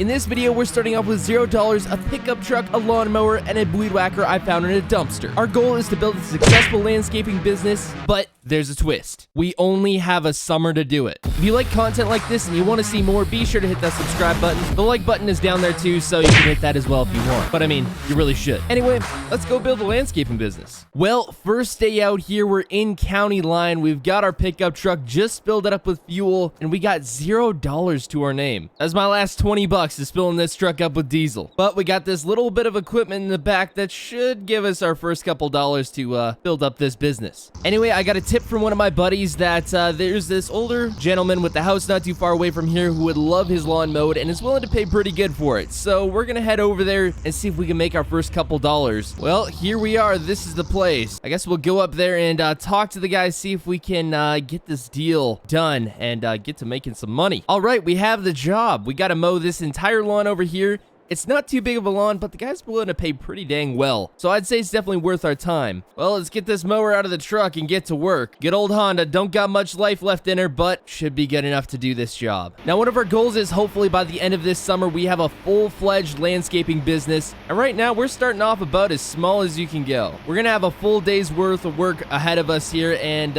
In this video, we're starting off with $0, a pickup truck, a lawnmower, and a weed whacker I found in a dumpster. Our goal is to build a successful landscaping business, but there's a twist. We only have a summer to do it. If you like content like this and you want to see more, be sure to hit that subscribe button. The like button is down there too, so you can hit that as well if you want. But I mean, you really should. Anyway, let's go build a landscaping business. Well, first day out here, we're in county line. We've got our pickup truck just filled it up with fuel, and we got $0 to our name. That's my last 20 bucks is filling this truck up with diesel. But we got this little bit of equipment in the back that should give us our first couple dollars to build up this business. Anyway, I got a tip from one of my buddies that there's this older gentleman with the house not too far away from here who would love his lawn mowed and is willing to pay pretty good for it. So we're gonna head over there and see if we can make our first couple dollars. Well, here we are. This is the place. I guess we'll go up there and talk to the guy, see if we can get this deal done and get to making some money. All right, we have the job. We got to mow this entire lawn over here. It's not too big of a lawn, but the guy's willing to pay pretty dang well. So I'd say it's definitely worth our time. Well, let's get this mower out of the truck and get to work. Good old Honda, don't got much life left in her, but should be good enough to do this job. Now, one of our goals is hopefully by the end of this summer, we have a full-fledged landscaping business. And right now, we're starting off about as small as you can go. We're gonna have a full day's worth of work ahead of us here, and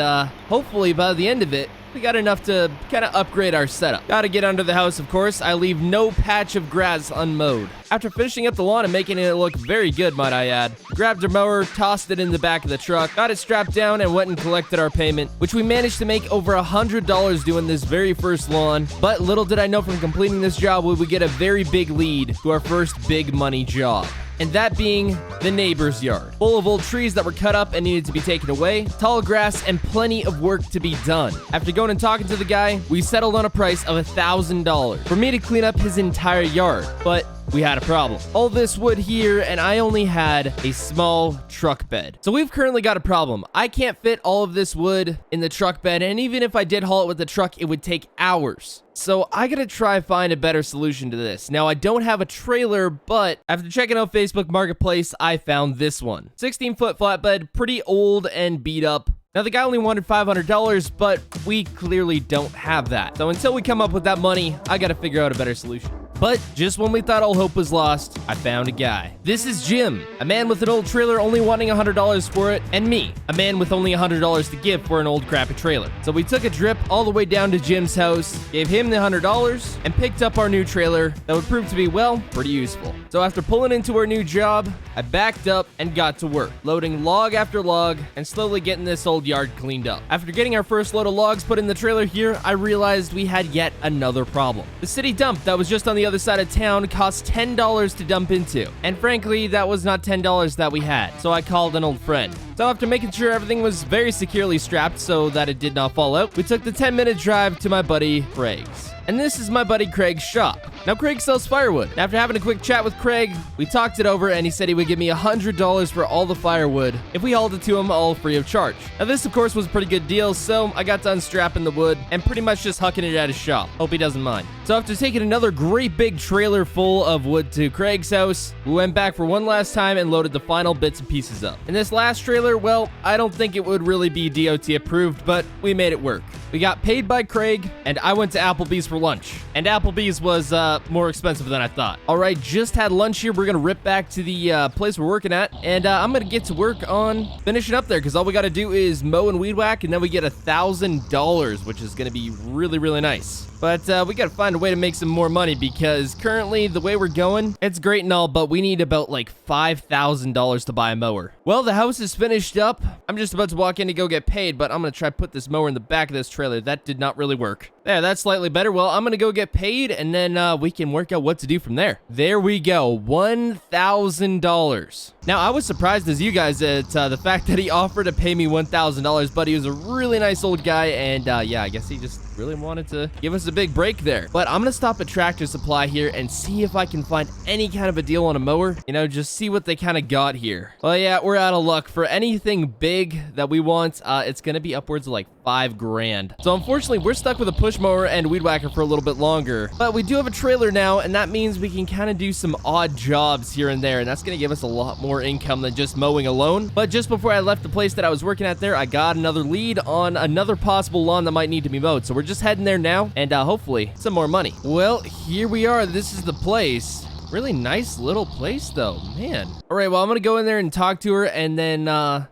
hopefully by the end of it, we got enough to kind of upgrade our setup. Gotta get under the house, of course. I leave no patch of grass unmowed. After finishing up the lawn and making it look very good, might I add, grabbed our mower, tossed it in the back of the truck, got it strapped down, and went and collected our payment, which we managed to make over $100 doing this very first lawn. But little did I know from completing this job, we would get a very big lead to our first big money job. And that being the neighbor's yard, full of old trees that were cut up and needed to be taken away, tall grass, and plenty of work to be done. After going and talking to the guy, we settled on a price of $1,000 for me to clean up his entire yard. But we had a problem. All this wood here, and I only had a small truck bed. So we've currently got a problem. I can't fit all of this wood in the truck bed, and even if I did haul it with the truck, it would take hours. So I gotta try find a better solution to this. Now, I don't have a trailer, but after checking out Facebook Marketplace, I found this one. 16-foot flatbed, pretty old and beat up. Now, the guy only wanted $500, but we clearly don't have that. So until we come up with that money, I gotta figure out a better solution. But just when we thought all hope was lost, I found a guy. This is Jim, a man with an old trailer only wanting $100 for it, and me, a man with only $100 to give for an old crappy trailer. So we took a trip all the way down to Jim's house, gave him the $100, and picked up our new trailer that would prove to be, well, pretty useful. So after pulling into our new job, I backed up and got to work, loading log after log and slowly getting this old yard cleaned up. After getting our first load of logs put in the trailer here, I realized we had yet another problem. The city dump that was just on the other side of town cost $10 to dump into, and frankly, that was not $10 that we had, so I called an old friend. So after making sure everything was very securely strapped so that it did not fall out, we took the 10-minute drive to my buddy Craig's. And this is my buddy Craig's shop. Now, Craig sells firewood. After having a quick chat with Craig, we talked it over and he said he would give me $100 for all the firewood if we hauled it to him all free of charge. Now, this, of course, was a pretty good deal, so I got to unstrapping the wood and pretty much just hucking it at his shop. Hope he doesn't mind. So after taking another great big trailer full of wood to Craig's house, we went back for one last time and loaded the final bits and pieces up. And this last trailer, well, I don't think it would really be DOT approved, but we made it work. We got paid by Craig, and I went to Applebee's for lunch. And Applebee's was more expensive than I thought. All right, just had lunch here. We're gonna rip back to the place we're working at, and I'm gonna get to work on finishing up there, because all we gotta do is mow and weed whack, and then we get $1,000, which is gonna be really, really nice. But we gotta find a way to make some more money, because currently the way we're going, it's great and all, but we need about like $5,000 to buy a mower. Well, the house is finished up. I'm just about to walk in to go get paid, but I'm gonna try to put this mower in the back of this trailer. That did not really work. There, that's slightly better. Well, I'm gonna go get paid, and then we can work out what to do from there. There we go, $1,000. Now, I was surprised as you guys at the fact that he offered to pay me $1,000, but he was a really nice old guy, and yeah, I guess he just really wanted to give us a big break there. But I'm gonna stop at Tractor Supply here and see if I can find any kind of a deal on a mower. You know, just see what they kind of got here. Well, yeah, we're out of luck. For anything big that we want, it's gonna be upwards of like 5 grand. So unfortunately, we're stuck with a push mower and weed whacker for a little bit longer. But we do have a trailer now, and that means we can kind of do some odd jobs here and there, and that's going to give us a lot more income than just mowing alone. But just before I left the place that I was working at there, I got another lead on another possible lawn that might need to be mowed. So we're just heading there now, and hopefully some more money. Well, here we are. This is the place. Really nice little place though, man. All right, well, I'm gonna go in there and talk to her and then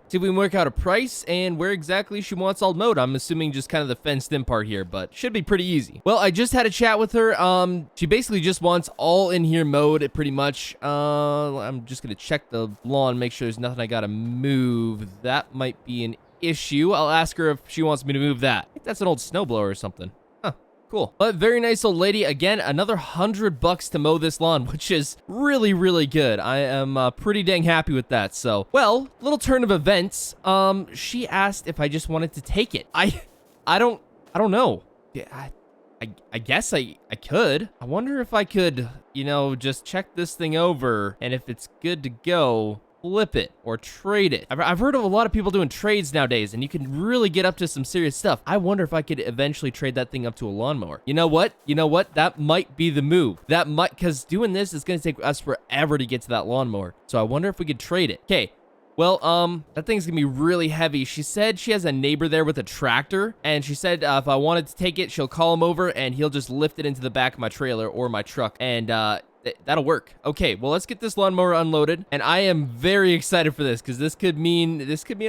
see if we can work out a price and where exactly she wants all mowed. I'm assuming just kind of the fenced in part here, but should be pretty easy. Well, I just had a chat with her. She basically just wants all in here mowed pretty much. I'm just gonna check the lawn, make sure there's nothing I gotta move. That might be an issue. I'll ask her if she wants me to move that. I think that's an old snowblower or something. Cool. But very nice old lady. Again, another $100 to mow this lawn, which is really, really good. I am pretty dang happy with that. So, well, little turn of events. She asked if I just wanted to take it. I don't know. Yeah, I guess I could. I wonder if I could, you know, just check this thing over, and if it's good to go, flip it or trade it. I've heard of a lot of people doing trades nowadays, and you can really get up to some serious stuff. I wonder if I could eventually trade that thing up to a lawnmower. You know what? That might be the move. That might, because doing this is going to take us forever to get to that lawnmower. So I wonder if we could trade it. Okay. Well, that thing's gonna be really heavy. She said she has a neighbor there with a tractor, and she said if I wanted to take it, she'll call him over, and he'll just lift it into the back of my trailer or my truck, and that'll work. Okay, well, let's get this lawnmower unloaded, and I am very excited for this because this could mean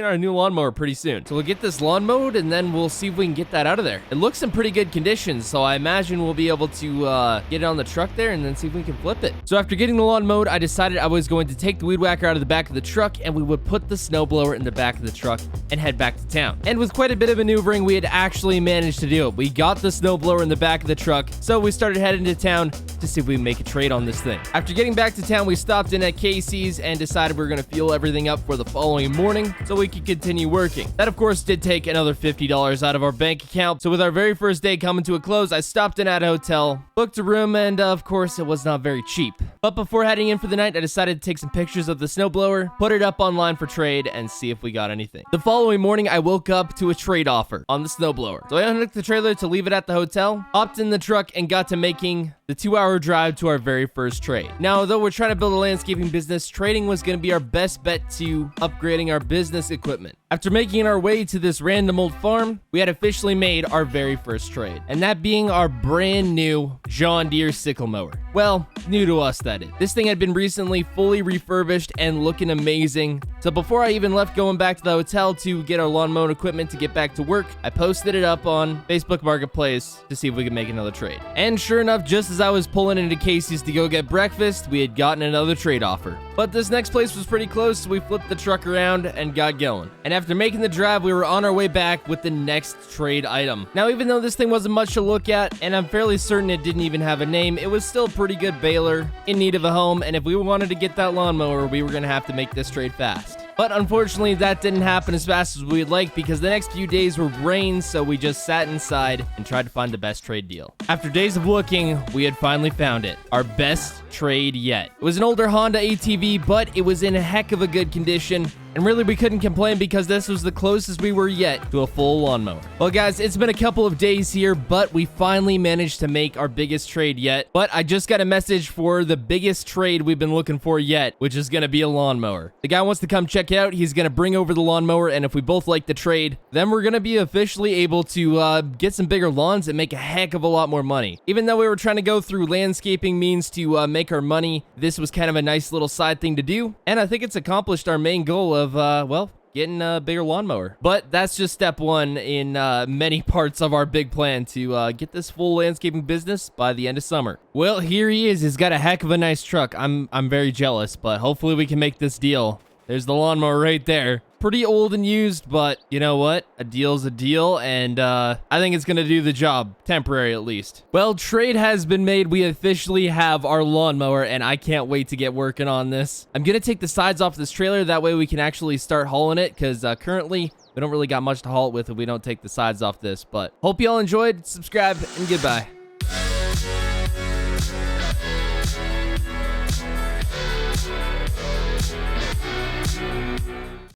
our new lawnmower pretty soon. So we'll get this lawn mowed, and then we'll see if we can get that out of there. It looks in pretty good condition, so I imagine we'll be able to get it on the truck there and then see if we can flip it. So after getting the lawn mowed, I decided I was going to take the weed whacker out of the back of the truck, and we would put the snowblower in the back of the truck and head back to town. And with quite a bit of maneuvering, we had actually managed to do it. We got the snowblower in the back of the truck, so we started heading to town to see if we can make a trade on this thing. After getting back to town, we stopped in at Casey's and decided we were going to fuel everything up for the following morning so we could continue working. That, of course, did take another $50 out of our bank account. So with our very first day coming to a close, I stopped in at a hotel, booked a room, and of course, it was not very cheap. But before heading in for the night, I decided to take some pictures of the snowblower, put it up online for trade, and see if we got anything. The following morning, I woke up to a trade offer on the snowblower. So I unhooked the trailer to leave it at the hotel, hopped in the truck, and got to making the 2-hour drive to our very first trade. Now, though we're trying to build a landscaping business, trading was going to be our best bet to upgrading our business equipment. After making our way to this random old farm, we had officially made our very first trade, and that being our brand new John Deere sickle mower. Well, new to us, that is. This thing had been recently fully refurbished and looking amazing. So before I even left going back to the hotel to get our lawn mowing equipment to get back to work, I posted it up on Facebook Marketplace to see if we could make another trade. And sure enough, just as I was pulling into Casey's to go get breakfast, we had gotten another trade offer. But this next place was pretty close, so we flipped the truck around and got going. And after making the drive, we were on our way back with the next trade item. Now, even though this thing wasn't much to look at, and I'm fairly certain it didn't even have a name, it was still a pretty good baler in need of a home, and if we wanted to get that lawnmower, we were going to have to make this trade fast. But unfortunately, that didn't happen as fast as we'd like because the next few days were rain, so we just sat inside and tried to find the best trade deal. After days of looking, we had finally found it. Our best trade yet. It was an older Honda ATV, but it was in a heck of a good condition. And really, we couldn't complain because this was the closest we were yet to a full lawnmower. Well, guys, it's been a couple of days here, but we finally managed to make our biggest trade yet. But I just got a message for the biggest trade we've been looking for yet, which is going to be a lawnmower. The guy wants to come check it out. He's going to bring over the lawnmower, and if we both like the trade, then we're going to be officially able to get some bigger lawns and make a heck of a lot more money. Even though we were trying to go through landscaping means to make our money, this was kind of a nice little side thing to do. And I think it's accomplished our main goal of well, getting a bigger lawnmower. But that's just step one in many parts of our big plan to get this full landscaping business by the end of summer. Well, here he is. He's got a heck of a nice truck. I'm very jealous, but hopefully we can make this deal. There's the lawnmower right there. Pretty old and used, but you know what? A deal's a deal, and I think it's gonna do the job, temporary at least. Well, trade has been made. We officially have our lawnmower, and I can't wait to get working on this. I'm gonna take the sides off this trailer, that way we can actually start hauling it, because currently we don't really got much to haul it with if we don't take the sides off this. But hope you all enjoyed, subscribe, and goodbye.